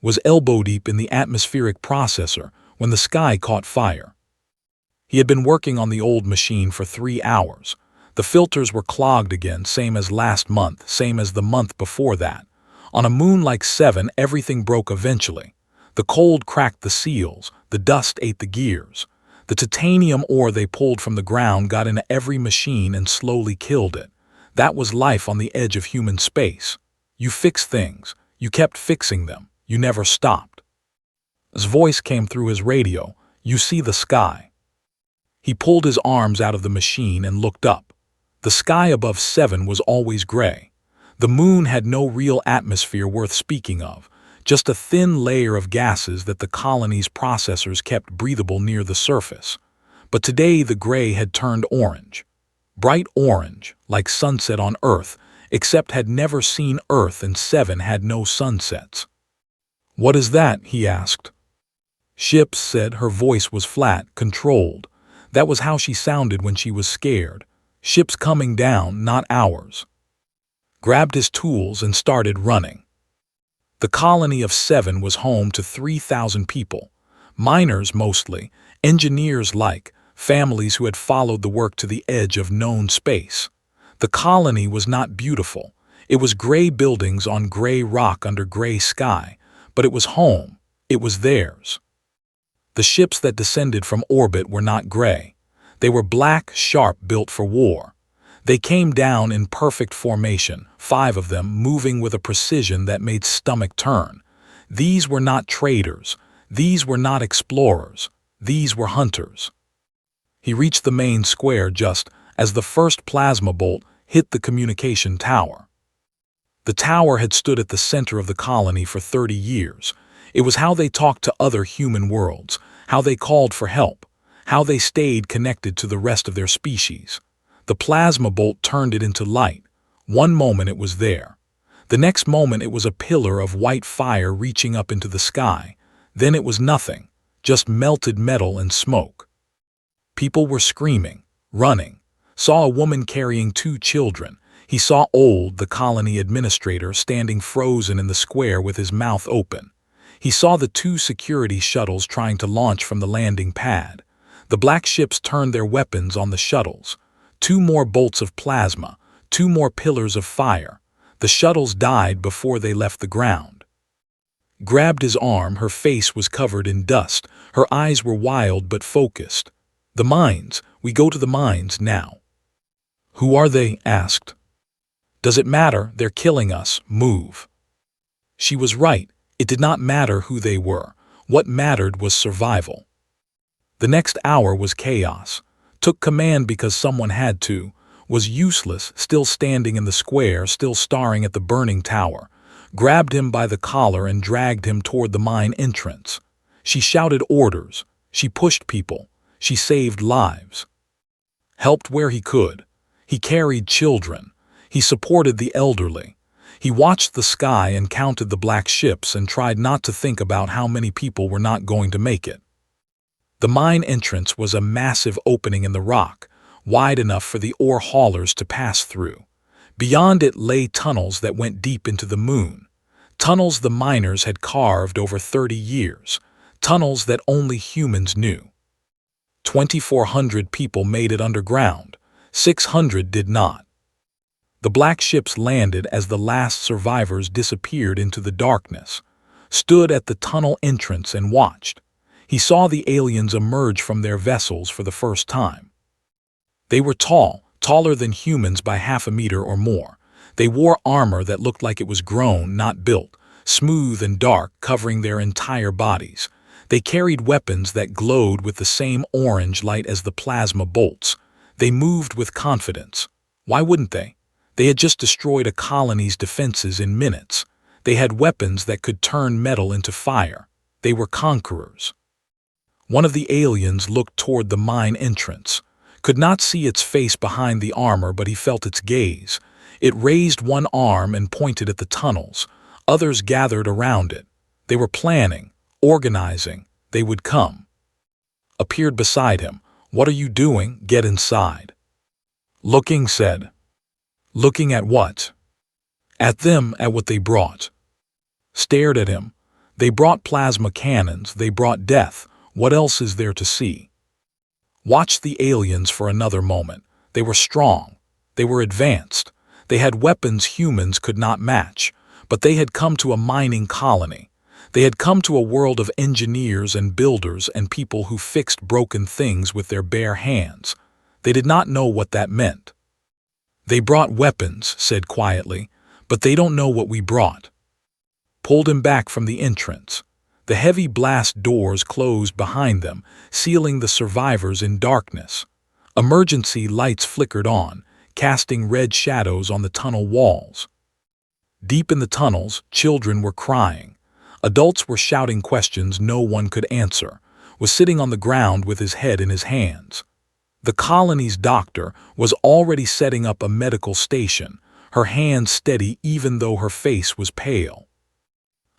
was elbow-deep in the atmospheric processor when the sky caught fire. He had been working on the old machine for 3 hours. The filters were clogged again, same as last month, same as the month before that. On a moon like 7, everything broke eventually. The cold cracked the seals, the dust ate the gears. The titanium ore they pulled from the ground got into every machine and slowly killed it. That was life on the edge of human space. You fix things. You kept fixing them. You never stopped. His voice came through his radio. You see the sky. He pulled his arms out of the machine and looked up. The sky above 7 was always gray. The moon had no real atmosphere worth speaking of, just a thin layer of gases that the colony's processors kept breathable near the surface. But today the gray had turned orange. Bright orange, like sunset on Earth, except had never seen Earth and 7 had no sunsets. "What is that?" he asked. "Ships," said. Her voice was flat, controlled. That was how she sounded when she was scared. "Ships coming down, not ours." Grabbed his tools and started running. The colony of 7 was home to 3,000 people. Miners mostly, engineers-like, families who had followed the work to the edge of known space. The colony was not beautiful. It was gray buildings on gray rock under gray sky, but it was home. It was theirs. The ships that descended from orbit were not gray. They were black, sharp, built for war. They came down in perfect formation, 5 of them moving with a precision that made stomach turn. These were not traders. These were not explorers. These were hunters. He reached the main square just as the first plasma bolt hit the communication tower. The tower had stood at the center of the colony for 30 years. It was how they talked to other human worlds, how they called for help, how they stayed connected to the rest of their species. The plasma bolt turned it into light. One moment it was there. The next moment it was a pillar of white fire reaching up into the sky. Then it was nothing, just melted metal and smoke. People were screaming, running. Saw a woman carrying 2 children. He saw Old, the colony administrator, standing frozen in the square with his mouth open. He saw the 2 security shuttles trying to launch from the landing pad. The black ships turned their weapons on the shuttles. 2 more bolts of plasma, 2 more pillars of fire. The shuttles died before they left the ground. Grabbed his arm, her face was covered in dust. Her eyes were wild but focused. "The mines. We go to the mines now." "Who are they?" asked. "Does it matter? They're killing us. Move." She was right. It did not matter who they were. What mattered was survival. The next hour was chaos. Took command because someone had to. Was useless, still standing in the square, still staring at the burning tower. Grabbed him by the collar and dragged him toward the mine entrance. She shouted orders. She pushed people. She saved lives. Helped where he could. He carried children. He supported the elderly. He watched the sky and counted the black ships and tried not to think about how many people were not going to make it. The mine entrance was a massive opening in the rock, wide enough for the ore haulers to pass through. Beyond it lay tunnels that went deep into the moon. Tunnels the miners had carved over 30 years. Tunnels that only humans knew. 2,400 people made it underground. 600 did not. The black ships landed as the last survivors disappeared into the darkness. Stood at the tunnel entrance and watched. He saw the aliens emerge from their vessels for the first time. They were tall, taller than humans by 1/2 meter or more. They wore armor that looked like it was grown, not built, smooth and dark, covering their entire bodies. They carried weapons that glowed with the same orange light as the plasma bolts. They moved with confidence. Why wouldn't they? They had just destroyed a colony's defenses in minutes. They had weapons that could turn metal into fire. They were conquerors. One of the aliens looked toward the mine entrance. Could not see its face behind the armor, but he felt its gaze. It raised one arm and pointed at the tunnels. Others gathered around it. They were planning, organizing. They would come. Appeared beside him. "What are you doing? Get inside." "Looking," said. "Looking at what?" "At them, at what they brought." Stared at him. They brought plasma cannons, they brought death. What else is there to see? Watch the aliens for another moment. They were strong. They were advanced. They had weapons humans could not match. But they had come to a mining colony. They had come to a world of engineers and builders and people who fixed broken things with their bare hands. They did not know what that meant. They brought weapons, said quietly, but they don't know what we brought. Pulled him back from the entrance. The heavy blast doors closed behind them, sealing the survivors in darkness. Emergency lights flickered on, casting red shadows on the tunnel walls. Deep in the tunnels, children were crying. Adults were shouting questions no one could answer, was sitting on the ground with his head in his hands. The colony's doctor was already setting up a medical station, her hands steady even though her face was pale.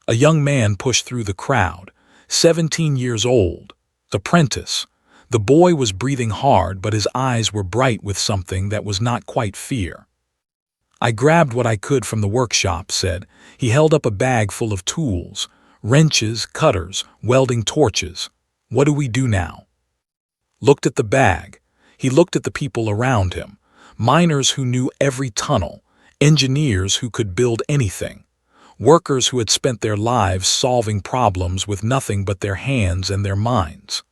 A young man pushed through the crowd, 17 years old, apprentice. The boy was breathing hard, but his eyes were bright with something that was not quite fear. I grabbed what I could from the workshop, said. He held up a bag full of tools, wrenches, cutters, welding torches. What do we do now? Looked at the bag. He looked at the people around him, miners who knew every tunnel, engineers who could build anything, workers who had spent their lives solving problems with nothing but their hands and their minds.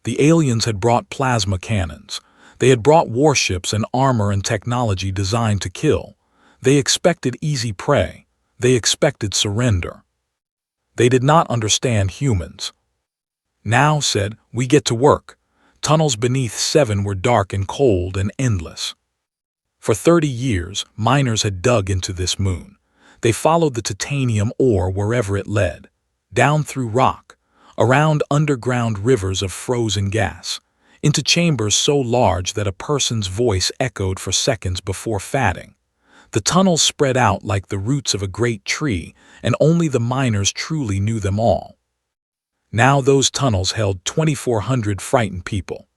The aliens had brought plasma cannons. They had brought warships and armor and technology designed to kill. They expected easy prey. They expected surrender. They did not understand humans. Now, said, we get to work. Tunnels beneath 7 were dark and cold and endless. For 30 years, miners had dug into this moon. They followed the titanium ore wherever it led, down through rock, around underground rivers of frozen gas, into chambers so large that a person's voice echoed for seconds before fatting. The tunnels spread out like the roots of a great tree, and only the miners truly knew them all. Now those tunnels held 2,400 frightened people.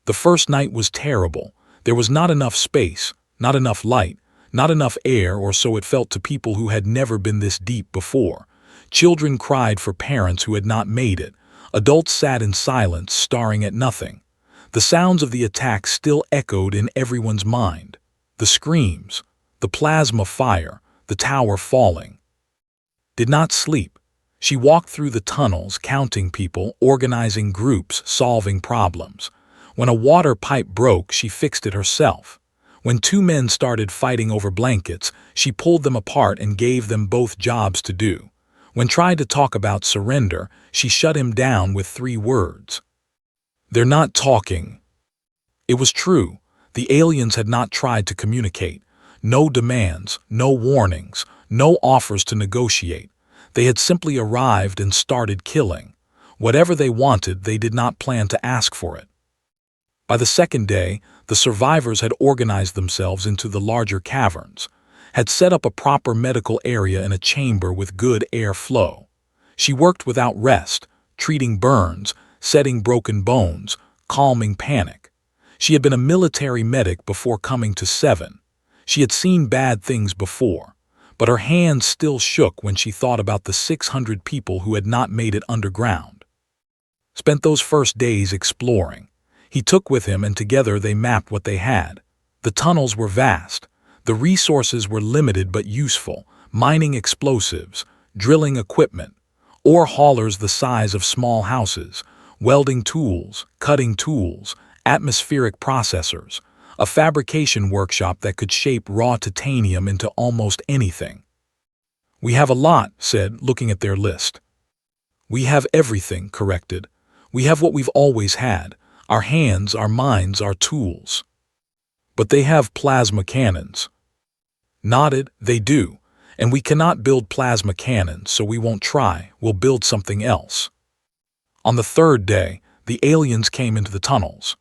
The first night was terrible. There was not enough space, not enough light, not enough air, or so it felt to people who had never been this deep before. Children cried for parents who had not made it. Adults sat in silence, staring at nothing. The sounds of the attack still echoed in everyone's mind. The screams, the plasma fire, the tower falling. Did not sleep. She walked through the tunnels, counting people, organizing groups, solving problems. When a water pipe broke, she fixed it herself. When 2 men started fighting over blankets, she pulled them apart and gave them both jobs to do. When tried to talk about surrender, she shut him down with 3 words. They're not talking. It was true. The aliens had not tried to communicate. No demands, no warnings, no offers to negotiate. They had simply arrived and started killing. Whatever they wanted, they did not plan to ask for it. By the second day, the survivors had organized themselves into the larger caverns, had set up a proper medical area in a chamber with good air flow. She worked without rest, treating burns, setting broken bones, calming panic. She had been a military medic before coming to 7. She had seen bad things before, but her hands still shook when she thought about the 600 people who had not made it underground. Spent those first days exploring. He took with him, and together they mapped what they had. The tunnels were vast. The resources were limited but useful, mining explosives, drilling equipment, ore haulers the size of small houses, welding tools, cutting tools, atmospheric processors, a fabrication workshop that could shape raw titanium into almost anything. We have a lot, said, looking at their list. We have everything, corrected. We have what we've always had. Our hands, our minds, our tools. But they have plasma cannons. Nodded, they do. And we cannot build plasma cannons, so we won't try. We'll build something else. On the 3rd day, the aliens came into the tunnels.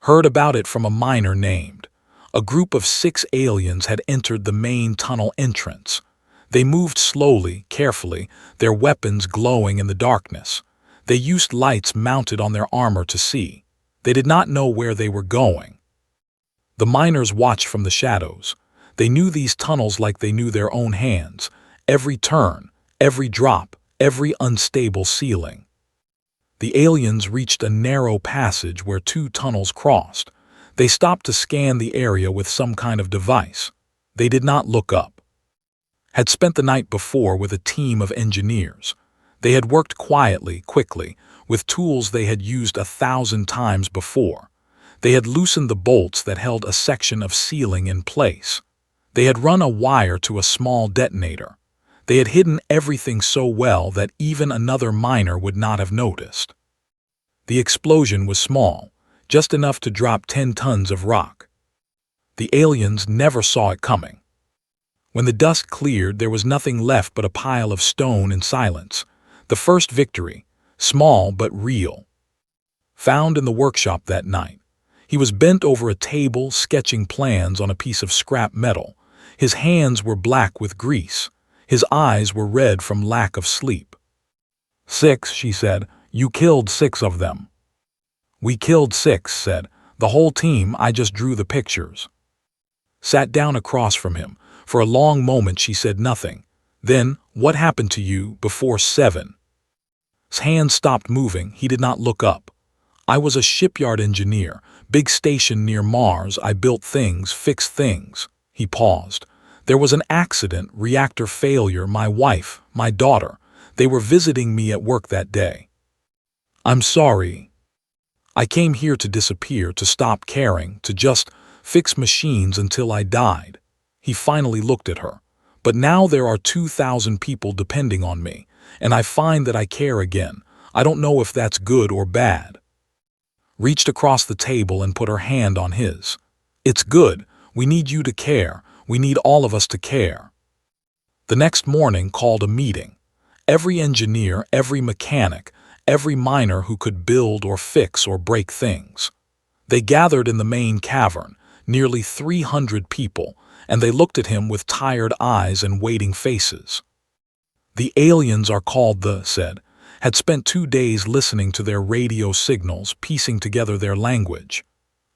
Heard about it from a miner named. A group of 6 aliens had entered the main tunnel entrance. They moved slowly, carefully, their weapons glowing in the darkness. They used lights mounted on their armor to see. They did not know where they were going. The miners watched from the shadows. They knew these tunnels like they knew their own hands. Every turn, every drop, every unstable ceiling. The aliens reached a narrow passage where two tunnels crossed. They stopped to scan the area with some kind of device. They did not look up. Had spent the night before with a team of engineers. They had worked quietly, quickly, with tools they had used 1,000 times before. They had loosened the bolts that held a section of ceiling in place. They had run a wire to a small detonator. They had hidden everything so well that even another miner would not have noticed. The explosion was small, just enough to drop 10 tons of rock. The aliens never saw it coming. When the dust cleared, there was nothing left but a pile of stone and silence. The first victory, small but real. Found in the workshop that night. He was bent over a table, sketching plans on a piece of scrap metal. His hands were black with grease. His eyes were red from lack of sleep. 6, she said. You killed 6 of them. We killed 6, said. The whole team, I just drew the pictures. Sat down across from him. For a long moment she said nothing. Then, what happened to you before 7? His hands stopped moving. He did not look up. I was a shipyard engineer, big station near Mars. I built things, fixed things. He paused. There was an accident, reactor failure, my wife, my daughter. They were visiting me at work that day. I'm sorry. I came here to disappear, to stop caring, to just fix machines until I died. He finally looked at her. But now there are 2,000 people depending on me, and I find that I care again. I don't know if that's good or bad. Reached across the table and put her hand on his. It's good. We need you to care. We need all of us to care. The next morning called a meeting. Every engineer, every mechanic, every miner who could build or fix or break things. They gathered in the main cavern, nearly 300 people, and they looked at him with tired eyes and waiting faces. The aliens are called the, said, had spent 2 days listening to their radio signals, piecing together their language.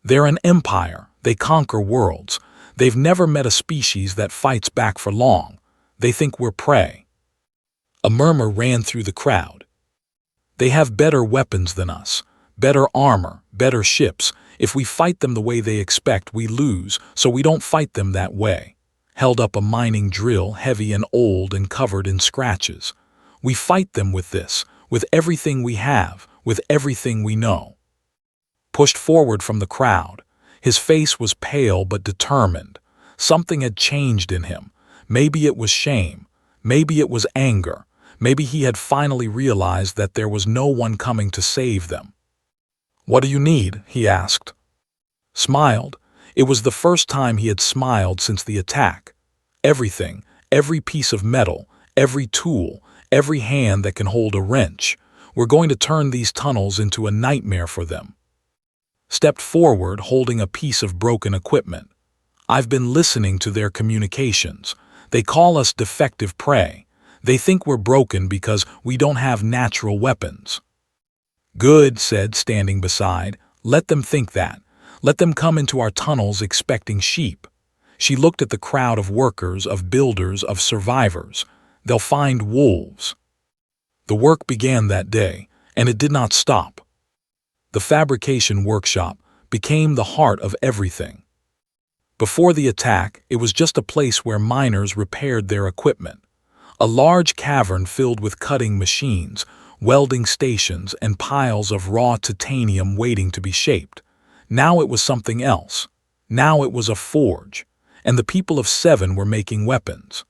They're an empire. They conquer worlds. They've never met a species that fights back for long. They think we're prey. A murmur ran through the crowd. They have better weapons than us, better armor, better ships. If we fight them the way they expect, we lose, so we don't fight them that way. Held up a mining drill, heavy and old and covered in scratches. We fight them with this, with everything we have, with everything we know. Pushed forward from the crowd. His face was pale but determined. Something had changed in him. Maybe it was shame. Maybe it was anger. Maybe he had finally realized that there was no one coming to save them. What do you need? He asked. Smiled. It was the first time he had smiled since the attack. Everything, every piece of metal, every tool, every hand that can hold a wrench. We're going to turn these tunnels into a nightmare for them. Stepped forward, holding a piece of broken equipment. I've been listening to their communications. They call us defective prey. They think we're broken because we don't have natural weapons. Good, said, standing beside. Let them think that. Let them come into our tunnels expecting sheep. She looked at the crowd of workers, of builders, of survivors. They'll find wolves. The work began that day, and it did not stop. The fabrication workshop became the heart of everything. Before the attack, it was just a place where miners repaired their equipment. A large cavern filled with cutting machines, welding stations, and piles of raw titanium waiting to be shaped. Now it was something else. Now it was a forge, and the people of 7 were making weapons.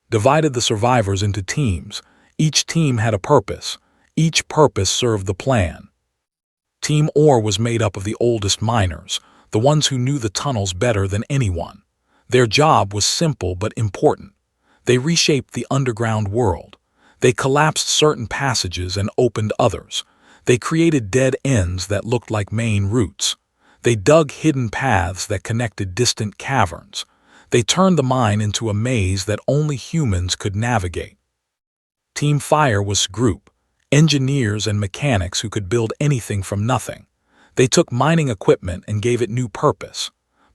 Divided the survivors into teams. Each team had a purpose. Each purpose served the plan. Team Or was made up of the oldest miners, the ones who knew the tunnels better than anyone. Their job was simple but important. They reshaped the underground world. They collapsed certain passages and opened others. They created dead ends that looked like main routes. They dug hidden paths that connected distant caverns. They turned the mine into a maze that only humans could navigate. Team Fire was a group, engineers and mechanics who could build anything from nothing. They took mining equipment and gave it new purpose.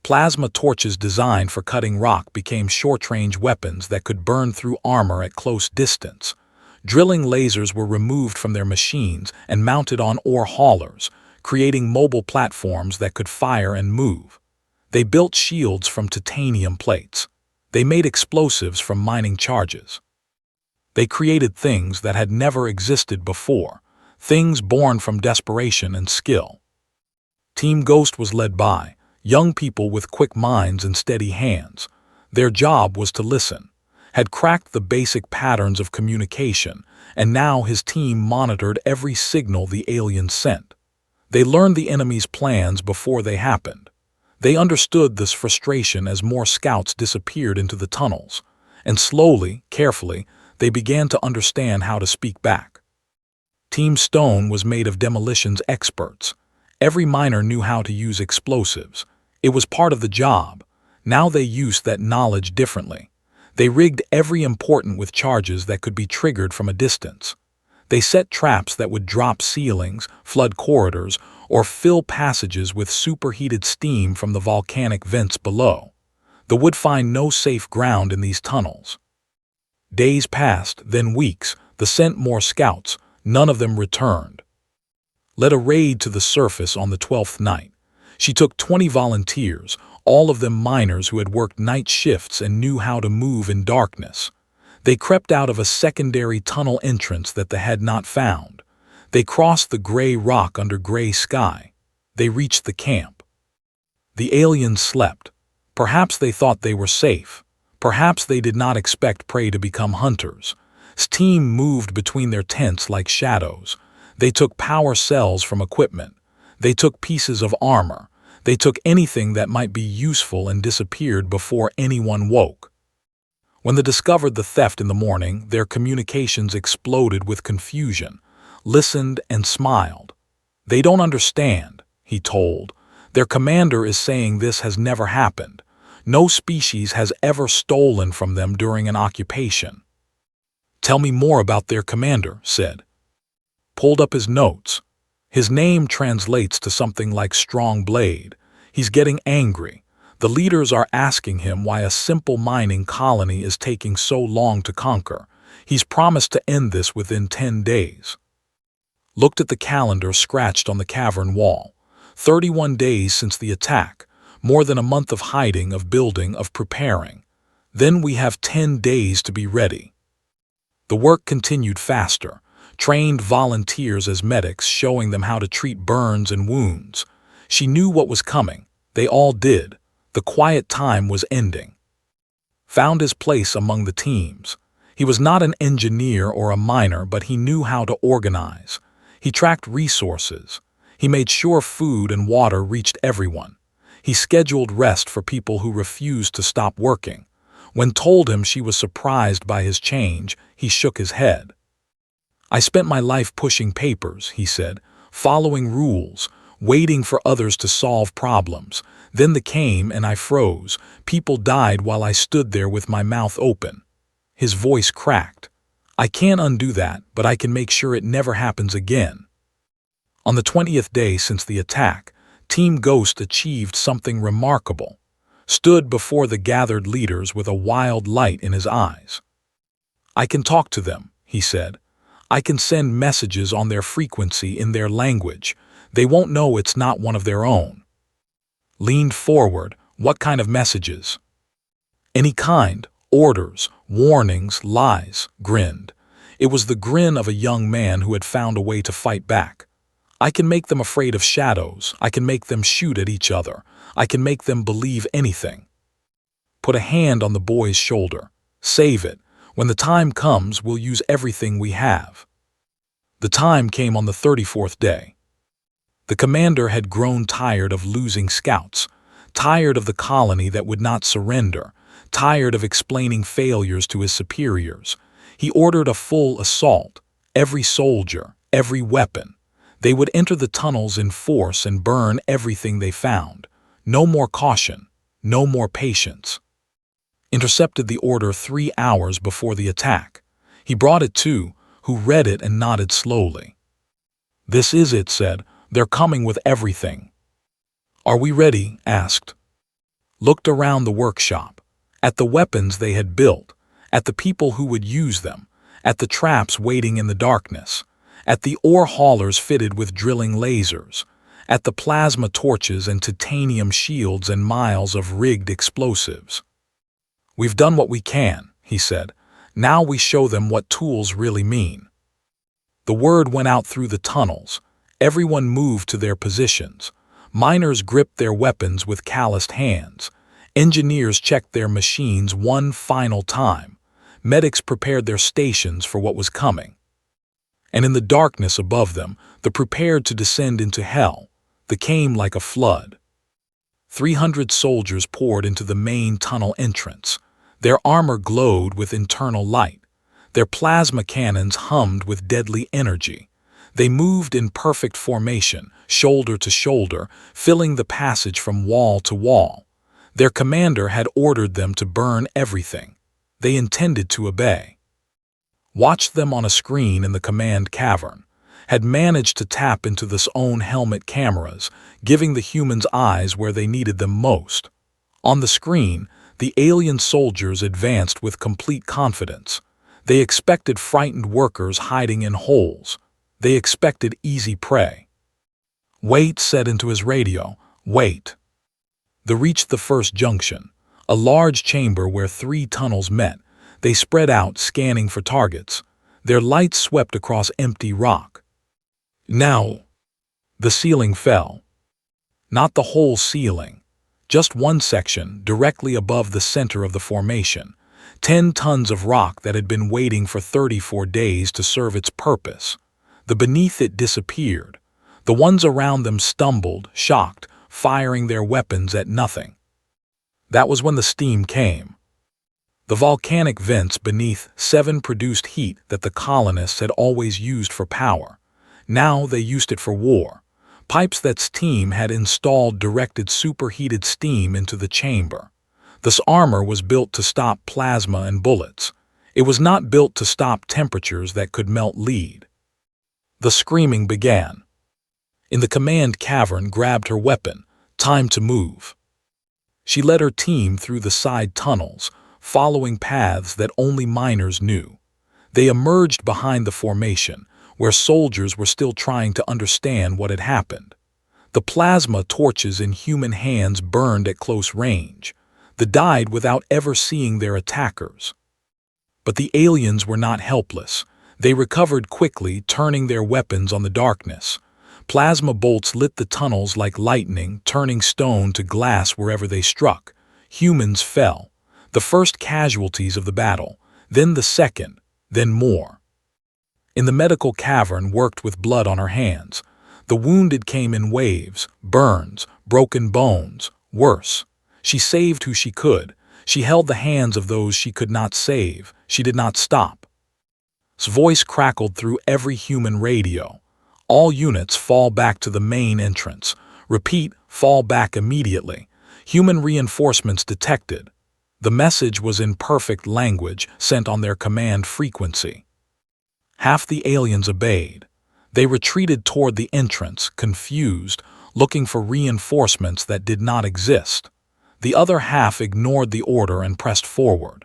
Plasma torches designed for cutting rock became short-range weapons that could burn through armor at close distance. Drilling lasers were removed from their machines and mounted on ore haulers, creating mobile platforms that could fire and move. They built shields from titanium plates. They made explosives from mining charges. They created things that had never existed before, things born from desperation and skill. Team Ghost was led by young people with quick minds and steady hands. Their job was to listen, had cracked the basic patterns of communication, and now his team monitored every signal the aliens sent. They learned the enemy's plans before they happened. They understood this frustration as more scouts disappeared into the tunnels, and slowly, carefully, they began to understand how to speak back. Team Stone was made of demolitions experts. Every miner knew how to use explosives. It was part of the job. Now they used that knowledge differently. They rigged every important with charges that could be triggered from a distance. They set traps that would drop ceilings, flood corridors, or fill passages with superheated steam from the volcanic vents below. They would find no safe ground in these tunnels. Days passed, then weeks. They sent more scouts. None of them returned. Led a raid to the surface on the 12th night. She took 20 volunteers, all of them miners who had worked night shifts and knew how to move in darkness. They crept out of a secondary tunnel entrance that they had not found. They crossed the gray rock under gray sky. They reached the camp. The aliens slept. Perhaps they thought they were safe. Perhaps they did not expect prey to become hunters. Steam moved between their tents like shadows. They took power cells from equipment. They took pieces of armor. They took anything that might be useful and disappeared before anyone woke. When they discovered the theft in the morning, their communications exploded with confusion, listened and smiled. They don't understand, he told. Their commander is saying this has never happened. No species has ever stolen from them during an occupation. Tell me more about their commander, said. Pulled up his notes. His name translates to something like strong blade. He's getting angry. The leaders are asking him why a simple mining colony is taking so long to conquer. He's promised to end this within 10 days. Looked at the calendar scratched on the cavern wall. 31 days since the attack. More than a month of hiding, of building, of preparing. Then we have 10 days to be ready. The work continued faster. Trained volunteers as medics, showing them how to treat burns and wounds. She knew what was coming. They all did. The quiet time was ending. Found his place among the teams. He was not an engineer or a miner, but he knew how to organize. He tracked resources. He made sure food and water reached everyone. He scheduled rest for people who refused to stop working. When told him she was surprised by his change, he shook his head. I spent my life pushing papers, he said, following rules, waiting for others to solve problems. Then they came and I froze. People died while I stood there with my mouth open. His voice cracked. I can't undo that, but I can make sure it never happens again. On the 20th day since the attack, Team Ghost achieved something remarkable. Stood before the gathered leaders with a wild light in his eyes. I can talk to them, he said. I can send messages on their frequency in their language. They won't know it's not one of their own. Leaned forward. What kind of messages? Any kind. Orders, warnings, lies. Grinned. It was the grin of a young man who had found a way to fight back. I can make them afraid of shadows. I can make them shoot at each other. I can make them believe anything. Put a hand on the boy's shoulder. Save it. When the time comes, we'll use everything we have. The time came on the 34th day. The commander had grown tired of losing scouts, tired of the colony that would not surrender, tired of explaining failures to his superiors. He ordered a full assault. Every soldier, every weapon. They would enter the tunnels in force and burn everything they found. No more caution, no more patience. Intercepted the order 3 hours before the attack. He brought it to, who read it and nodded slowly. This is it, said. They're coming with everything. Are we ready? Asked. looked around the workshop, at the weapons they had built, at the people who would use them, at the traps waiting in the darkness, at the ore haulers fitted with drilling lasers, at the plasma torches and titanium shields and miles of rigged explosives. "We've done what we can," he said. "Now we show them what tools really mean." The word went out through the tunnels. Everyone moved to their positions. Miners gripped their weapons with calloused hands. Engineers checked their machines one final time. Medics prepared their stations for what was coming. And in the darkness above them, the prepared to descend into hell, the came like a flood. 300 soldiers poured into the main tunnel entrance. Their armor glowed with internal light. Their plasma cannons hummed with deadly energy. They moved in perfect formation, shoulder to shoulder, filling the passage from wall to wall. Their commander had ordered them to burn everything. They intended to obey. Watched them on a screen in the command cavern. Had managed to tap into their own helmet cameras, giving the humans eyes where they needed them most. On the screen, the alien soldiers advanced with complete confidence. They expected frightened workers hiding in holes. They expected easy prey. "Wait," said into his radio. "Wait." They reached the first junction, a large chamber where 3 tunnels met. They spread out, scanning for targets. Their lights swept across empty rock. Now, the ceiling fell. Not the whole ceiling. Just one section, directly above the center of the formation. 10 tons of rock that had been waiting for 34 days to serve its purpose. The beneath it disappeared. The ones around them stumbled, shocked, firing their weapons at nothing. That was when the steam came. The volcanic vents beneath 7 produced heat that the colonists had always used for power. Now they used it for war. Pipes that team had installed directed superheated steam into the chamber. This armor was built to stop plasma and bullets. It was not built to stop temperatures that could melt lead. The screaming began. In the command cavern grabbed her weapon. Time to move. She led her team through the side tunnels, following paths that only miners knew. They emerged behind the formation, where soldiers were still trying to understand what had happened. The plasma torches in human hands burned at close range. They died without ever seeing their attackers. But the aliens were not helpless. They recovered quickly, turning their weapons on the darkness. Plasma bolts lit the tunnels like lightning, turning stone to glass wherever they struck. Humans fell. The first casualties of the battle, then the second, then more. In the medical cavern worked with blood on her hands. The wounded came in waves, burns, broken bones, worse. She saved who she could. She held the hands of those she could not save. She did not stop. His voice crackled through every human radio. "All units fall back to the main entrance. Repeat, fall back immediately. Human reinforcements detected." The message was in perfect language, sent on their command frequency. Half the aliens obeyed. They retreated toward the entrance, confused, looking for reinforcements that did not exist. The other half ignored the order and pressed forward.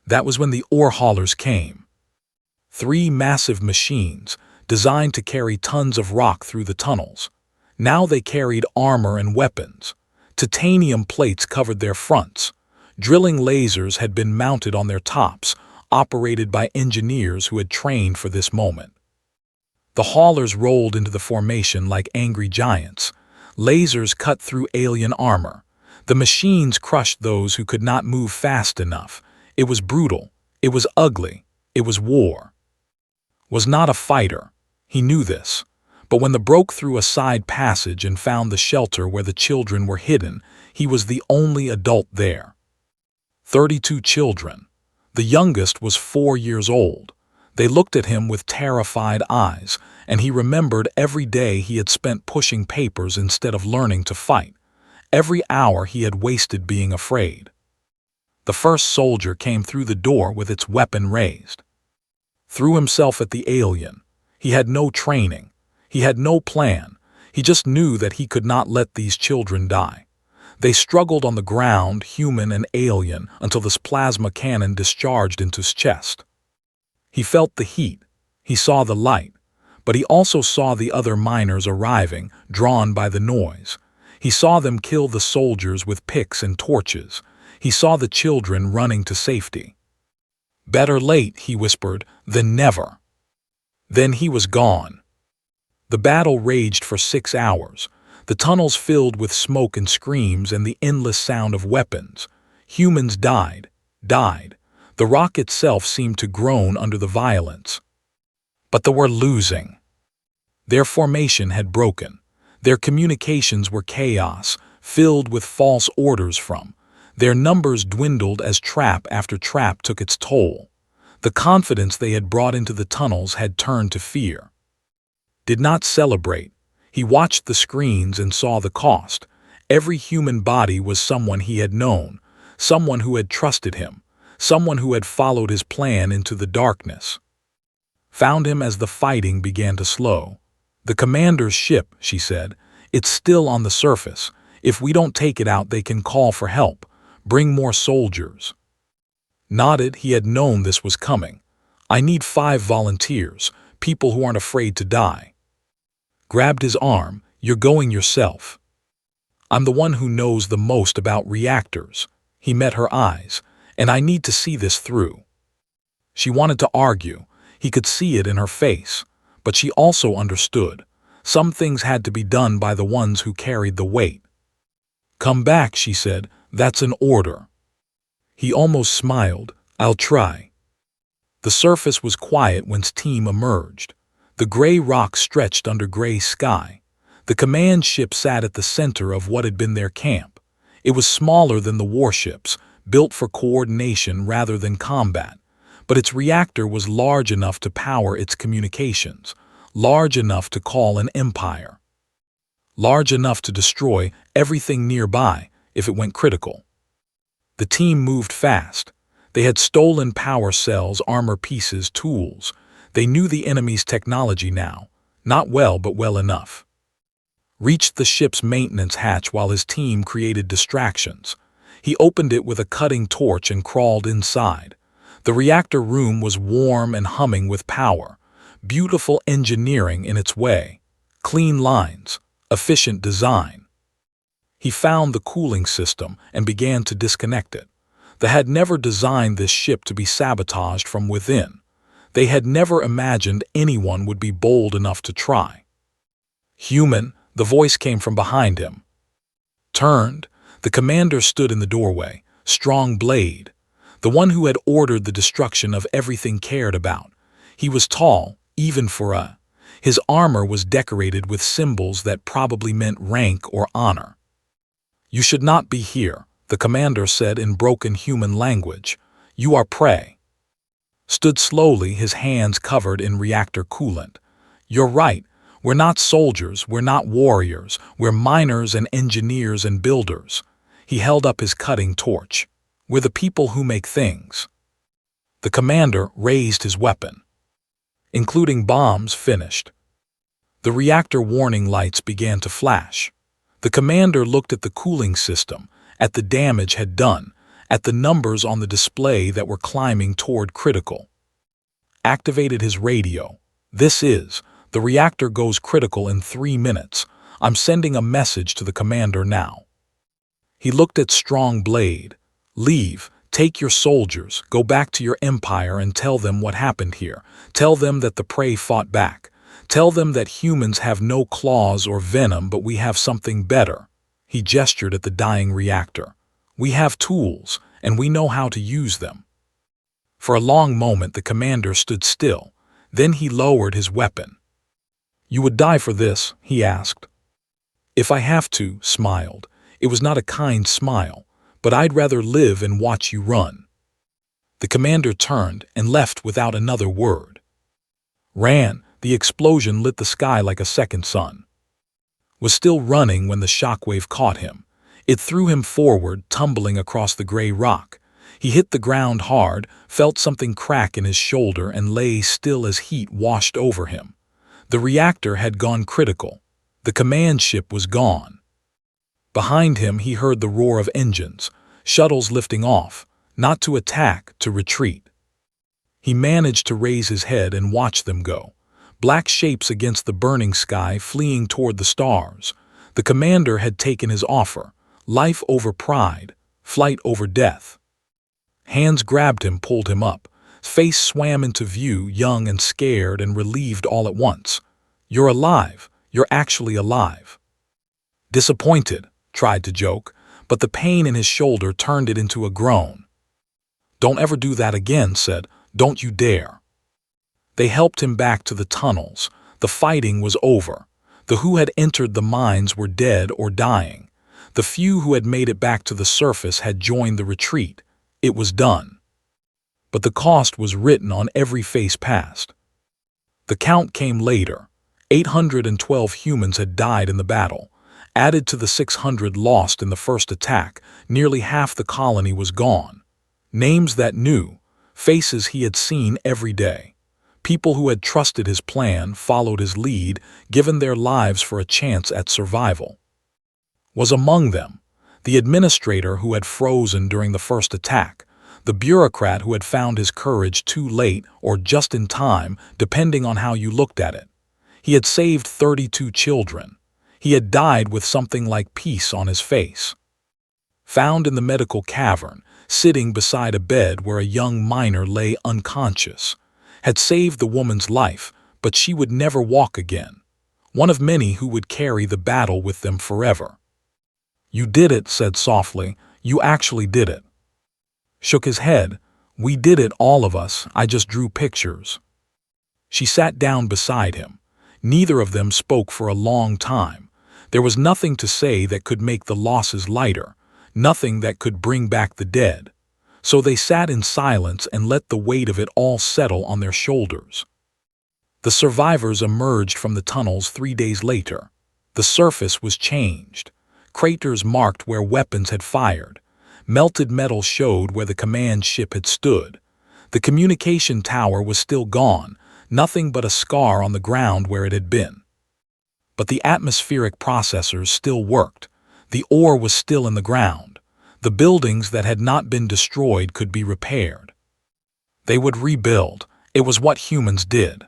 That was when the ore haulers came. 3 massive machines, designed to carry tons of rock through the tunnels. Now they carried armor and weapons. Titanium plates covered their fronts. Drilling lasers had been mounted on their tops, operated by engineers who had trained for this moment. The haulers rolled into the formation like angry giants. Lasers cut through alien armor. The machines crushed those who could not move fast enough. It was brutal. It was ugly. It was war. Was not a fighter. He knew this. But when they broke through a side passage and found the shelter where the children were hidden, he was the only adult there. 32 children. The youngest was 4 years old. They looked at him with terrified eyes, and he remembered every day he had spent pushing papers instead of learning to fight. Every hour he had wasted being afraid. The first soldier came through the door with its weapon raised. Threw himself at the alien. He had no training. He had no plan. He just knew that he could not let these children die. They struggled on the ground, human and alien, until this plasma cannon discharged into his chest. He felt the heat, he saw the light, but he also saw the other miners arriving, drawn by the noise. He saw them kill the soldiers with picks and torches. He saw the children running to safety. "Better late," he whispered, "than never." Then he was gone. The battle raged for 6 hours, the tunnels filled with smoke and screams and the endless sound of weapons. Humans died. The rock itself seemed to groan under the violence. But they were losing. Their formation had broken. Their communications were chaos, filled with false orders from. Their numbers dwindled as trap after trap took its toll. The confidence they had brought into the tunnels had turned to fear. Did not celebrate. He watched the screens and saw the cost. Every human body was someone he had known, someone who had trusted him, someone who had followed his plan into the darkness. Found him as the fighting began to slow. "The commander's ship," she said. "It's still on the surface. If we don't take it out, they can call for help. Bring more soldiers." Nodded. He had known this was coming. "I need 5 volunteers, people who aren't afraid to die." Grabbed his arm. "You're going yourself." "I'm the one who knows the most about reactors." He met her eyes. "And I need to see this through." She wanted to argue. He could see it in her face. But she also understood. Some things had to be done by the ones who carried the weight. "Come back," she said. "That's an order." He almost smiled. "I'll try." The surface was quiet when his team emerged. The gray rock stretched under gray sky. The command ship sat at the center of what had been their camp. It was smaller than the warships, built for coordination rather than combat. But its reactor was large enough to power its communications, large enough to call an empire, large enough to destroy everything nearby if it went critical. The team moved fast. They had stolen power cells, armor pieces, tools. They knew the enemy's technology now, not well but well enough. Reached the ship's maintenance hatch while his team created distractions. He opened it with a cutting torch and crawled inside. The reactor room was warm and humming with power, beautiful engineering in its way, clean lines, efficient design. He found the cooling system and began to disconnect it. They had never designed this ship to be sabotaged from within. They had never imagined anyone would be bold enough to try. "Human," the voice came from behind him. Turned, the commander stood in the doorway, strong blade, the one who had ordered the destruction of everything cared about. He was tall, even for a. His armor was decorated with symbols that probably meant rank or honor. "You should not be here," the commander said in broken human language. "You are prey." Stood slowly, his hands covered in reactor coolant. "You're right. We're not soldiers, we're not warriors, we're miners and engineers and builders." He held up his cutting torch. "We're the people who make things." The commander raised his weapon. "Including bombs," finished. The reactor warning lights began to flash. The commander looked at the cooling system, at the damage had done, at the numbers on the display that were climbing toward critical. Activated his radio. The reactor goes critical in 3 minutes. I'm sending a message to the commander now." He looked at Strong Blade. "Leave, take your soldiers, go back to your empire and tell them what happened here. Tell them that the prey fought back. Tell them that humans have no claws or venom, but we have something better." He gestured at the dying reactor. "We have tools, and we know how to use them." For a long moment the commander stood still. Then he lowered his weapon. "You would die for this?" he asked. "If I have to," smiled. It was not a kind smile, but I'd rather live and watch you run. The commander turned and left without another word. Ran. The explosion lit the sky like a second sun. Was still running when the shockwave caught him. It threw him forward, tumbling across the gray rock. He hit the ground hard, felt something crack in his shoulder, and lay still as heat washed over him. The reactor had gone critical. The command ship was gone. Behind him he heard the roar of engines, shuttles lifting off, not to attack, to retreat. He managed to raise his head and watch them go. Black shapes against the burning sky fleeing toward the stars. The commander had taken his offer, life over pride, flight over death. Hands grabbed him, pulled him up. Face swam into view, young and scared and relieved all at once. "You're alive. You're actually alive." Disappointed, tried to joke, but the pain in his shoulder turned it into a groan. "Don't ever do that again," said. "Don't you dare." They helped him back to the tunnels. The fighting was over. The who had entered the mines were dead or dying. The few who had made it back to the surface had joined the retreat. It was done. But the cost was written on every face past. The count came later. 812 humans had died in the battle. Added to the 600 lost in the first attack, nearly half the colony was gone. Names that knew, faces he had seen every day. People who had trusted his plan, followed his lead, given their lives for a chance at survival. Was among them the administrator who had frozen during the first attack, the bureaucrat who had found his courage too late or just in time, depending on how you looked at it. He had saved 32 children. He had died with something like peace on his face. Found in the medical cavern, sitting beside a bed where a young miner lay unconscious. Had saved the woman's life, but she would never walk again. One of many who would carry the battle with them forever. "You did it," said softly. "You actually did it." Shook his head. "We did it, all of us. I just drew pictures." She sat down beside him. Neither of them spoke for a long time. There was nothing to say that could make the losses lighter, nothing that could bring back the dead. So they sat in silence and let the weight of it all settle on their shoulders. The survivors emerged from the tunnels 3 days later. The surface was changed. Craters marked where weapons had fired. Melted metal showed where the command ship had stood. The communication tower was still gone, nothing but a scar on the ground where it had been. But the atmospheric processors still worked. The ore was still in the ground. The buildings that had not been destroyed could be repaired. They would rebuild. It was what humans did.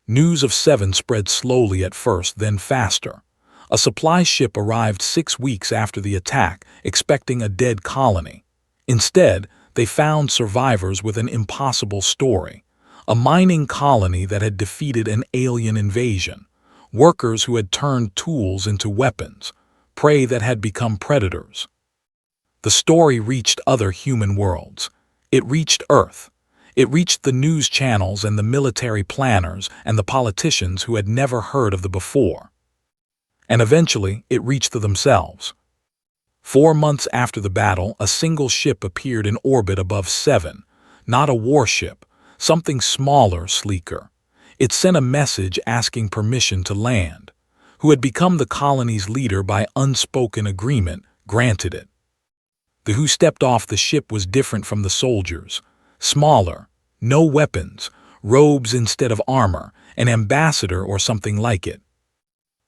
News of 7 spread slowly at first, then faster. A supply ship arrived 6 weeks after the attack, expecting a dead colony. Instead, they found survivors with an impossible story. A mining colony that had defeated an alien invasion. Workers who had turned tools into weapons. Prey that had become predators. The story reached other human worlds. It reached Earth. It reached the news channels and the military planners and the politicians who had never heard of the before. And eventually, it reached themselves. 4 months after the battle, a single ship appeared in orbit above 7. Not a warship, something smaller, sleeker. It sent a message asking permission to land. Who had become the colony's leader by unspoken agreement, granted it. The who stepped off the ship was different from the soldiers. Smaller, no weapons, robes instead of armor, an ambassador or something like it.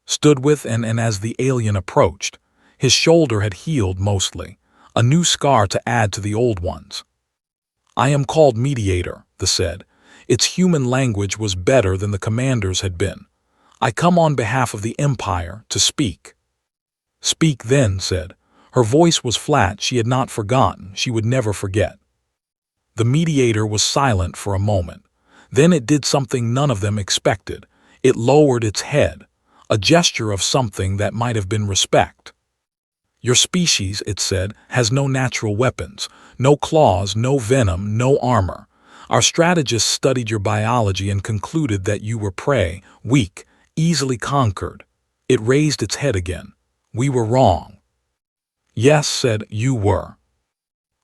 Stood with and as the alien approached, his shoulder had healed mostly, a new scar to add to the old ones. "I am called Mediator," the said. Its human language was better than the commander's had been. "I come on behalf of the Empire to speak." "Speak then," said. Her voice was flat. She had not forgotten. She would never forget. The mediator was silent for a moment. Then it did something none of them expected. It lowered its head, a gesture of something that might have been respect. "Your species," it said, "has no natural weapons, no claws, no venom, no armor. Our strategists studied your biology and concluded that you were prey, weak, easily conquered." It raised its head again. "We were wrong." "Yes," said, "you were.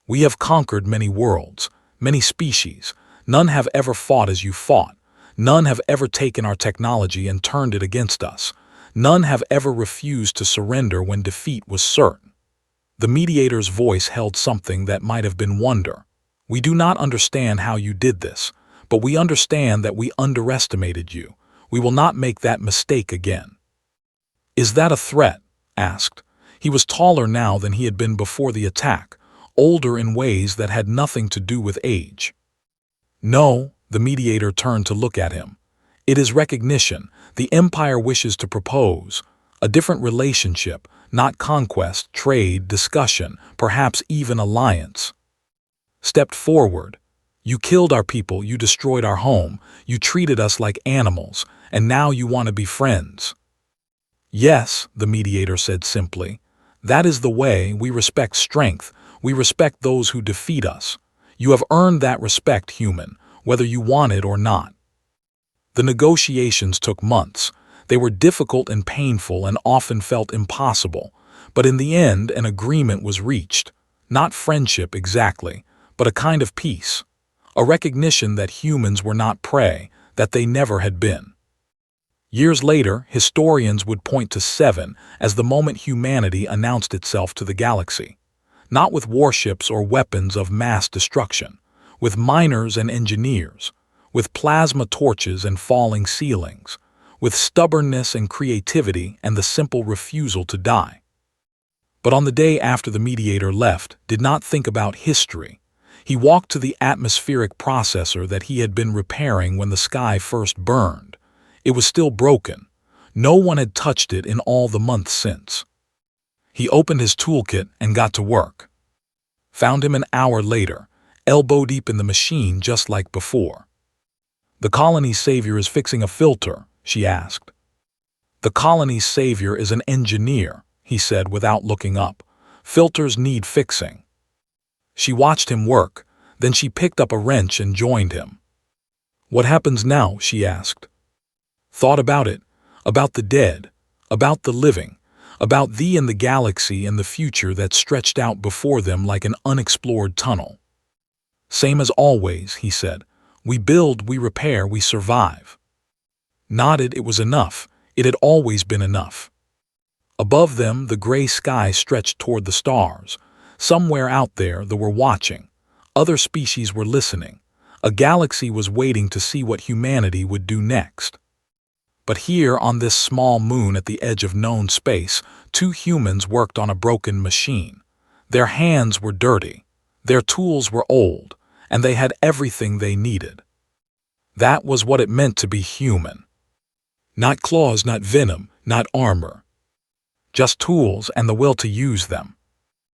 We have conquered many worlds, many species. None have ever fought as you fought. None have ever taken our technology and turned it against us. None have ever refused to surrender when defeat was certain." The mediator's voice held something that might have been wonder. "We do not understand how you did this, but we understand that we underestimated you. We will not make that mistake again." "Is that a threat?" asked. He was taller now than he had been before the attack, older in ways that had nothing to do with age. "No," the mediator turned to look at him. "It is recognition. The Empire wishes to propose a different relationship, not conquest, trade, discussion, perhaps even alliance." Stepped forward. "You killed our people, you destroyed our home, you treated us like animals, and now you want to be friends." "Yes," the mediator said simply. "That is the way. We respect strength. We respect those who defeat us. You have earned that respect, human, whether you want it or not." The negotiations took months. They were difficult and painful and often felt impossible, but in the end an agreement was reached. Not friendship exactly, but a kind of peace. A recognition that humans were not prey, that they never had been. Years later, historians would point to 7 as the moment humanity announced itself to the galaxy. Not with warships or weapons of mass destruction, with miners and engineers, with plasma torches and falling ceilings, with stubbornness and creativity and the simple refusal to die. But on the day after the mediator left, did not think about history. He walked to the atmospheric processor that he had been repairing when the sky first burned. It was still broken. No one had touched it in all the months since. He opened his toolkit and got to work. Found him an hour later, elbow deep in the machine just like before. "The colony's savior is fixing a filter," she asked. "The colony's savior is an engineer," he said without looking up. "Filters need fixing." She watched him work, then she picked up a wrench and joined him. "What happens now?" she asked. "Thought about it, about the dead, about the living, about thee and the galaxy and the future that stretched out before them like an unexplored tunnel." "Same as always," he said. "We build, we repair, we survive." Nodded. It was enough. It had always been enough. Above them, the gray sky stretched toward the stars. Somewhere out there, they were watching. Other species were listening. A galaxy was waiting to see what humanity would do next. But here, on this small moon at the edge of known space, 2 humans worked on a broken machine. Their hands were dirty. Their tools were old, and they had everything they needed. That was what it meant to be human. Not claws, not venom, not armor. Just tools and the will to use them.